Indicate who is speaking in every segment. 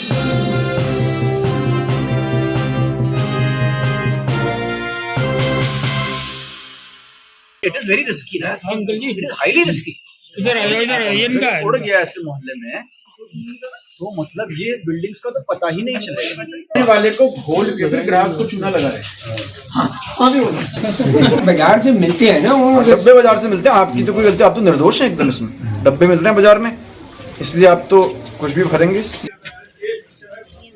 Speaker 1: It is very risky ना
Speaker 2: uncle ji
Speaker 1: it is highly risky
Speaker 2: इधर इनका
Speaker 1: उड़ गया ऐसे मोहल्ले में तो मतलब ये बिल्डिंग्स का तो पता ही नहीं चलेगा
Speaker 3: वाले को घोल के फिर ग्राहक को चूना लगा रहे
Speaker 4: बाजार से मिलते हैं ना वो
Speaker 3: डब्बे बाजार से मिलते हैं। आपकी तो कोई गलती, आप तो निर्दोष हैं एकदम। इसमें डब्बे मिल रहे हैं बाजार में, इसलिए आप तो कुछ भी खरीदेंगे।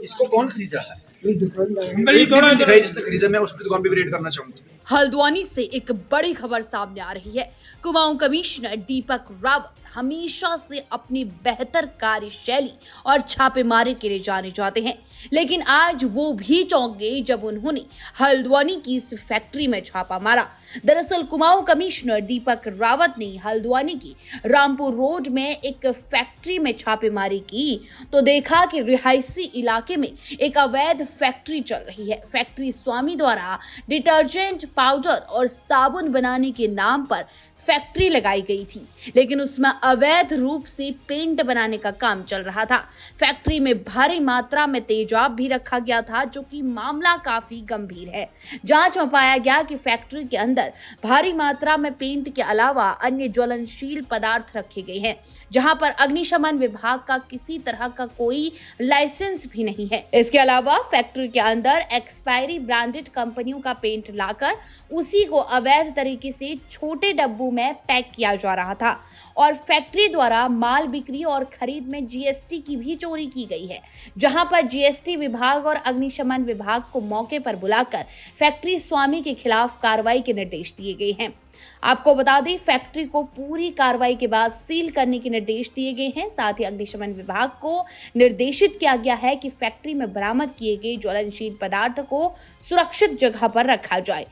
Speaker 1: इसको कौन खरीदा है?
Speaker 2: अंकल जी थोड़ा
Speaker 1: दिखाई जिसने खरीदा, मैं उसकी दुकान पे भी रेड करना चाहूंगा।
Speaker 5: हल्द्वानी से एक बड़ी खबर सामने आ रही है। कुमाऊं कमिश्नर दीपक रावत हमेशा से अपनी बेहतर कार्यशैली और छापेमारी के लिए जाने जाते हैं, लेकिन आज वो भी चौंक गए जब उन्होंने हल्द्वानी की इस फैक्ट्री में छापा मारा। दरअसल कुमाऊं कमिश्नर दीपक रावत ने हल्द्वानी की रामपुर रोड में एक फैक्ट्री में छापेमारी की तो देखा कि रिहायशी इलाके में एक अवैध फैक्ट्री चल रही है। फैक्ट्री स्वामी द्वारा डिटर्जेंट, पाउडर और साबुन बनाने के नाम पर फैक्ट्री लगाई गई थी, लेकिन उसमें अवैध रूप से पेंट बनाने का काम चल रहा था। फैक्ट्री में भारी मात्रा में तेजाब भी रखा गया था, जो कि मामला काफी गंभीर है। जांच में पाया गया कि फैक्ट्री के अंदर भारी मात्रा में पेंट के अलावा अन्य ज्वलनशील पदार्थ रखे गए हैं, जहां पर अग्निशमन विभाग का किसी तरह का कोई लाइसेंस भी नहीं है। इसके अलावा फैक्ट्री के अंदर एक्सपायरी ब्रांडेड कंपनियों का पेंट लाकर उसी को अवैध तरीके से छोटे डब्बों में पैक किया जा रहा था और फैक्ट्री द्वारा माल बिक्री और खरीद में जीएसटी की भी चोरी की गई है, जहां पर जीएसटी विभाग और अग्निशमन विभाग को मौके पर बुलाकर फैक्ट्री स्वामी के खिलाफ कार्रवाई के निर्देश दिए गए हैं। आपको बता दें, फैक्ट्री को पूरी कार्रवाई के बाद सील करने के निर्देश दिए गए हैं। साथ ही अग्निशमन विभाग को निर्देशित किया गया है कि फैक्ट्री में बरामद किए गए ज्वलनशील पदार्थ को सुरक्षित जगह पर रखा जाए।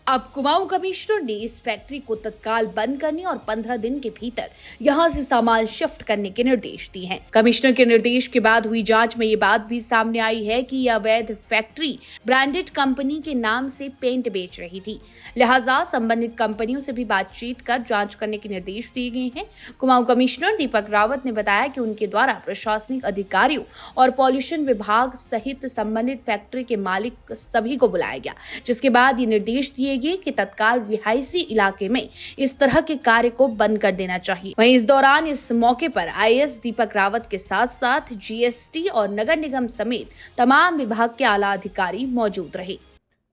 Speaker 5: अब कुमाऊं कमिश्नर ने इस फैक्ट्री को तत्काल बंद करने और 15 दिन के भीतर यहां से सामान शिफ्ट करने के निर्देश दिए हैं। कमिश्नर के निर्देश के बाद हुई जांच में ये बात भी सामने आई है कि यह अवैध फैक्ट्री ब्रांडेड कंपनी के नाम से पेंट बेच रही थी, लिहाजा संबंधित कंपनियों से भी बातचीत कर जांच करने के निर्देश दिए गए हैं। कुमाऊं कमिश्नर दीपक रावत ने बताया कि उनके द्वारा प्रशासनिक अधिकारियों और पॉल्यूशन विभाग सहित संबंधित फैक्ट्री के मालिक सभी को बुलाया गया, जिसके बाद ये निर्देश दिए कि तत्काल रिहायशी इलाके में इस तरह के कार्य को बंद कर देना चाहिए। वहीं इस दौरान इस मौके पर आईएएस दीपक रावत के साथ साथ जीएसटी और नगर निगम समेत तमाम विभाग के आला अधिकारी मौजूद रहे।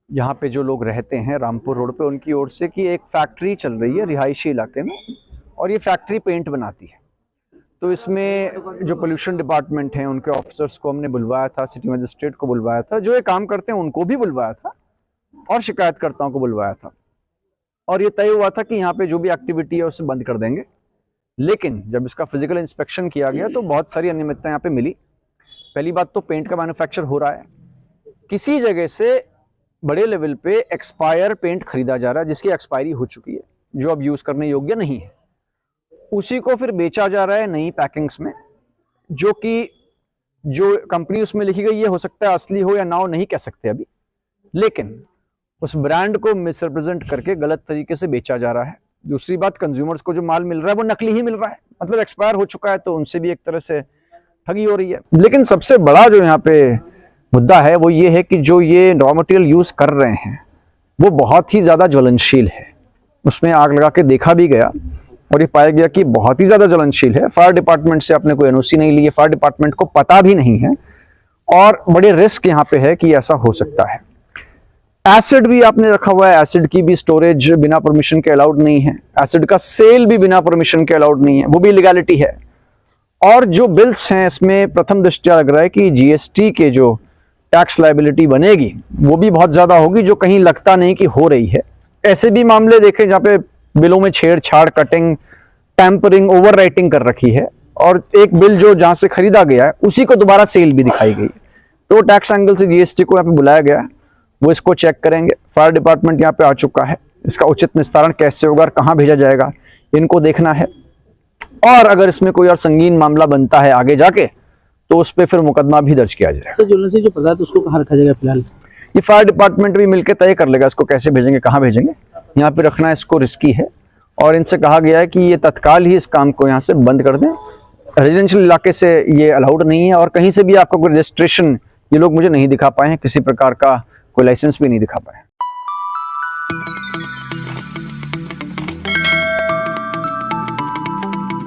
Speaker 6: यहाँ पे जो लोग रहते हैं रामपुर रोड पे, उनकी ओर से कि एक फैक्ट्री चल रही है रिहायशी इलाके में और ये फैक्ट्री पेंट बनाती है। तो इसमें जो पोल्यूशन डिपार्टमेंट है उनके ऑफिसर्स को हमने बुलवाया था, सिटी मजिस्ट्रेट को बुलवाया था, जो ये काम करते हैं उनको भी बुलवाया था और शिकायतकर्ताओं को बुलवाया था और ये तय हुआ था कि यहाँ पे जो भी एक्टिविटी है उसे बंद कर देंगे। लेकिन जब इसका फिजिकल इंस्पेक्शन किया गया तो बहुत सारी अनियमितताएं यहाँ पे मिली। पहली बात तो पेंट का मैन्युफैक्चर हो रहा है, किसी जगह से बड़े लेवल पे एक्सपायर पेंट खरीदा जा रहा है जिसकी एक्सपायरी हो चुकी है, जो अब यूज करने योग्य नहीं है, उसी को फिर बेचा जा रहा है नई पैकिंग्स में, जो कि जो कंपनी उसमें लिखी गई है हो सकता है असली हो या ना हो, नहीं कह सकते अभी, लेकिन उस ब्रांड को मिसरिप्रेजेंट करके गलत तरीके से बेचा जा रहा है। दूसरी बात, कंज्यूमर्स को जो माल मिल रहा है वो नकली ही मिल रहा है, मतलब एक्सपायर हो चुका है, तो उनसे भी एक तरह से ठगी हो रही है। लेकिन सबसे बड़ा जो यहाँ पे मुद्दा है वो ये है कि जो ये रॉ मटेरियल यूज कर रहे हैं वो बहुत ही ज्यादा ज्वलनशील है। उसमें आग लगा के देखा भी गया और ये पाया गया कि बहुत ही ज्यादा ज्वलनशील है। फायर डिपार्टमेंट से आपने कोई एनओसी नहीं ली है, फायर डिपार्टमेंट को पता भी नहीं है और बड़े रिस्क यहाँ पे है कि ऐसा हो सकता है। एसिड भी आपने रखा हुआ है, एसिड की भी स्टोरेज बिना परमिशन के अलाउड नहीं है, एसिड का सेल भी बिना परमिशन के अलाउड नहीं है, वो भी इलीगैलिटी है। और जो बिल्स हैं इसमें प्रथम दृष्टया लग रहा है कि जीएसटी के जो टैक्स लायबिलिटी बनेगी वो भी बहुत ज्यादा होगी, जो कहीं लगता नहीं कि हो रही है। ऐसे भी मामले देखे जहाँ पे बिलों में छेड़छाड़, कटिंग, टैंपरिंग, ओवर राइटिंग कर रखी है और एक बिल जो जहां से खरीदा गया है उसी को दोबारा सेल भी दिखाई गई है। तो टैक्स एंगल से जीएसटी को यहाँ पे बुलाया गया है, वो इसको चेक करेंगे। फायर डिपार्टमेंट यहाँ पे आ चुका है, इसका उचित निस्तारण कैसे होगा और कहाँ भेजा जाएगा इनको देखना है। और अगर इसमें कोई और संगीन मामला बनता है आगे जाके तो उस पर फिर मुकदमा भी दर्ज किया जाएगा।
Speaker 7: तो ज्वेलरी जो पदार्थ उसको कहाँ रखा जाएगा फिलहाल?
Speaker 6: ये फायर डिपार्टमेंट भी मिलकर तय कर लेगा इसको कैसे भेजेंगे, कहाँ भेजेंगे। यहाँ पे रखना इसको रिस्की है और इनसे कहा गया है कि ये तत्काल ही इस काम को यहाँ से बंद कर दें रेजिडेंशियल इलाके से ये अलाउड नहीं है, और कहीं से भी आपका कोई रजिस्ट्रेशन ये लोग मुझे नहीं दिखा पाए हैं, किसी प्रकार का कोई लाइसेंस भी नहीं दिखा पाए।